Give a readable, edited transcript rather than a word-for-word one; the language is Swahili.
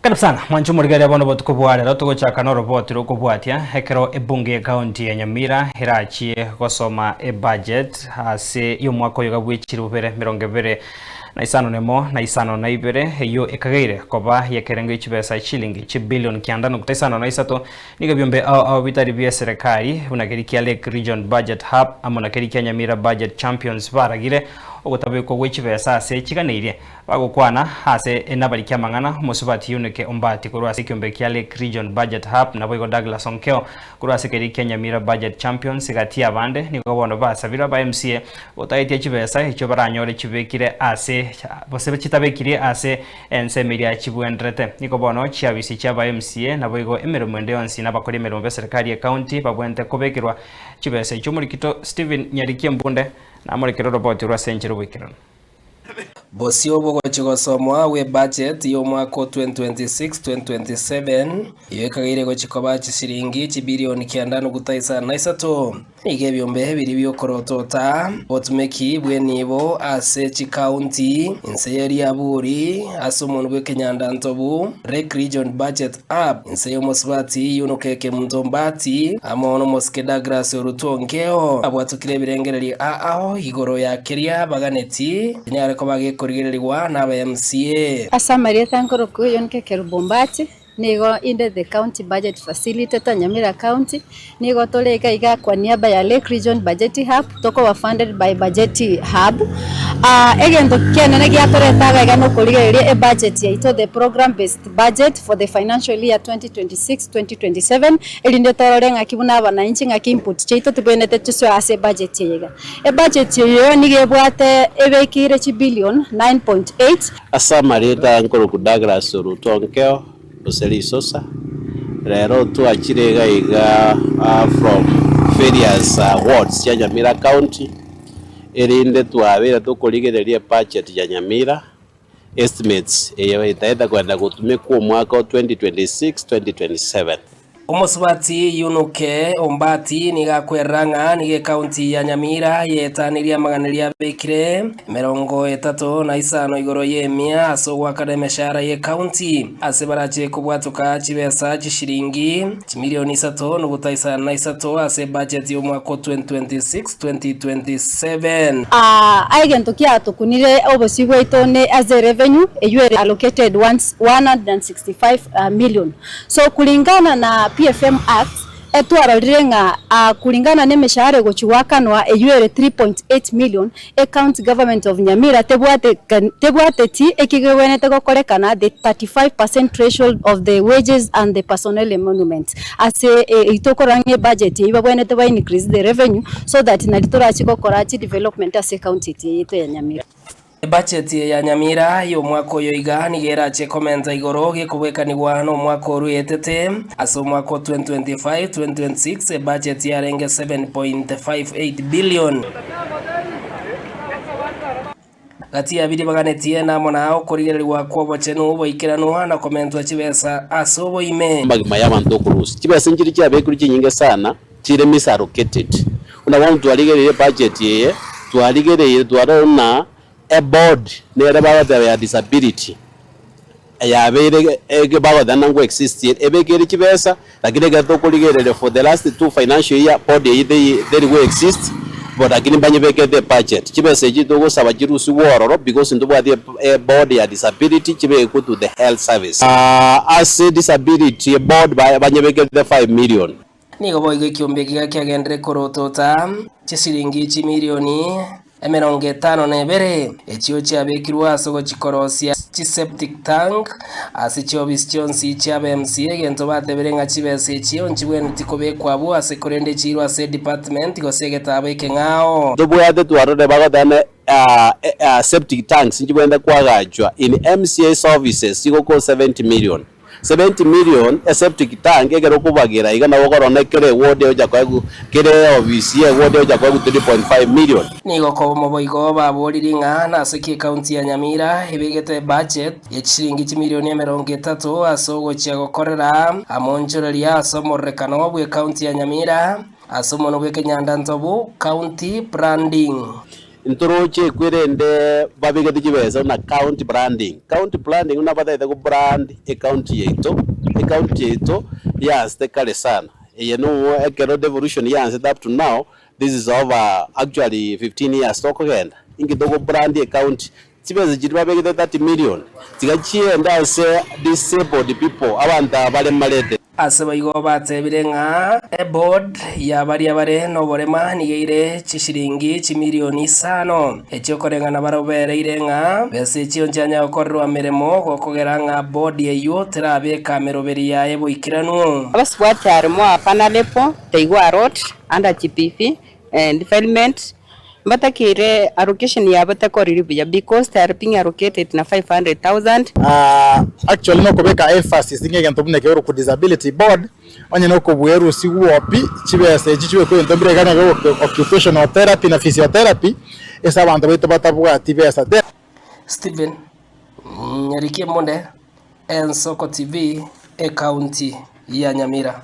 Karibu sana mwancho murigari abono botukubware rotugochaka no roboti rokubwatia hekero ebunge county ya Nyamira hirachie gosoma budget ase yo mwako yo gabwichiri bubere 25 nemo na isano na ibere yo ekageire koba yekerengo ichibesa shilingi chibilion kianda nukta isano na isato niga byombe au bitari bya serikali unakerikia Lake Region Budget Hub amona kerikia Nyamira Budget Champions baragire ogotabeko gwechibesa ase chiganeirie bagokwana ase enabari kyamangana musubati yuneke ombati kurwa ase kyombe kya Lake Region Budget Hub na boigo Douglas Onkeo kurwa ase kerikia Nyamira Budget Champions gati abande niko bono basabira ba MCA otaitie chibesa echo baranyore chibekire ase bose chitabekire ase ensemeria chibwendrete niko bono chiabisi chaba MCA na boigo emeromende onsi na bakori emerombe serikali ya county babwente kobekirwa chibesa echo murikito Steven Nyarikie Mbunde na murekero roboti rwa senchero wikirano bosi obo gochigosomwa we budget yo mwaka 2026-2027 yekagire gochikoba chisiringi chibilioni kiandano gutaisa na isato nige byombe biri byokorotota botumeki bwenibo ase chi county inseyeri aburi asomuntu bwe Kenyanda Ntobu Lake Region Budget Hub inseyo mosbati yunokeke Mtombati amono moske Douglas Orutongeo abwatukire birengereri aho igoro ya keria baganeti nyare ko bage kurigererwa na MCA Asamaria tankoro kuyonke Kerubombati nigo inde the county budget facilitator Nyamira County nigo toleka iga kwa niaba ya Lake Region Budget Hub toko wa funded by Budget Hub egento kenene giatoretaga iga no kurigereria budget ya ito the program based budget for the financial year 2026-2027 elinde tororenga kibuna abananchi ngaki input cheito tibwenete tuswe ase budget yiga budget yo nigebwate ebekire chi billion 9.8 Asamaria tankoro ku Douglas Orutongeo Buseli Sosa rero tuachirega iga from various wards ya Nyamira County erinde tuabira tukurigereria budget ya Nyamira estimates itaenda kwenda gutumikwa mwaka 2026-2027 Omosubati yunuke ombati niga kweranga nige county ya Nyamira yetaniria maganiria bekire 35 igoro yemia asogwa kademeshara ye county asebarache kubwatuka chibesa chishiringi milioni 3 nugutaisa na isato ase budget yo mwaka 2026-2027 agento kia tukunire obosigwe itone as a revenue you allocated 165 million so kulingana na PFM Act etwararenga kulingana nemeshahara gochiwakanwa eyuere 3.8 million county government of Nyamira tebwate ti ekigwenete gokorekana the 35% threshold of the wages and the personnel emoluments ase itokorange budget ibabwenete ba increase the revenue so that nalitora chikokora chi development ase county yetu ya Nyamira. Budget ya Nyamira yo mwako yo iga nigera che komenta igoro gikubwekanirwa no mwako ruyetete aso mwako 2025-2026 budget ya renge 7.58 billion gati ya bidi baganetie na monao kurigererwa kwa bochenu boikiranwa na komento chibesa aso boime magima y'abantu kurusi chibesa ngiri cyabe kuri kinyinge sana chire misallocated una wantu aligereye budget ye twaligereye twarona a board nere baga ya disability ya bere ege baga danango exist ebegere kibesa lakini gato kuligerere for the last 2 financial year board they will exist but lakini banye beke the budget kibesa ejito go saba jirusi wororo because ndo bwa the board ya disability kibe go to the health service as a disability board banye beke the 5 million nigo boigo kiombe kiagendere korotota chisiringi chi milioni 50 echio chabekirwa asogo chikorosia chi septic tank asicho bischonsi chabe MCA gento bateberenga chibese echio nchibwene tikobekwa abo asekorende chirwa ase department gosegeta abeke ngao dobwate twarode bagodane septic tanks nchibwende kwagajwa in MCA services igoko 70 million a septic tank egero kubagira igana bokorone kere wode oja kwa kere obisi wode oja kwa 3.5 million nigo ko moboigo baboriringa na seki county ya Nyamira ibegete budget ya chiringi milioni 30 asogo chia gokorera amonjoreria asomorekano bwe county ya Nyamira asomono bwe Kenyanda Ntobu county branding intoroche kwirende babigete kibesa na county branding una bataite ku brand e county yeto yes tekale sana ekero devolution yes up to now this is over actually 15 years tokogenda ingidogo brand e county chibeza chiri babigete 30 million tigachienda se disabled people abantu abale malete ase baigo batebire ng'a board ya baria bare no borema nigeire chishiringi chimilioni 5 ekiokorengana barobereire ng'a bese chionjanya okorwa miremo gokogera ng'a board yeyo terabeka meroberi ya eboikiranu abaswatare mo apanalepo teigwa road under GPV and development batakire allocation ya batakori ya because they are being allocated na 500,000 actually no kubeka emphasis ngeke ntobune ke ku disability board onye no kubweru si wopi chibese chichwe ko ntombire kana go occupational therapy na physiotherapy esa bantu beto batabwa tibesa Steven Nyarikie Monde Ensoko TV e county ya Nyamira.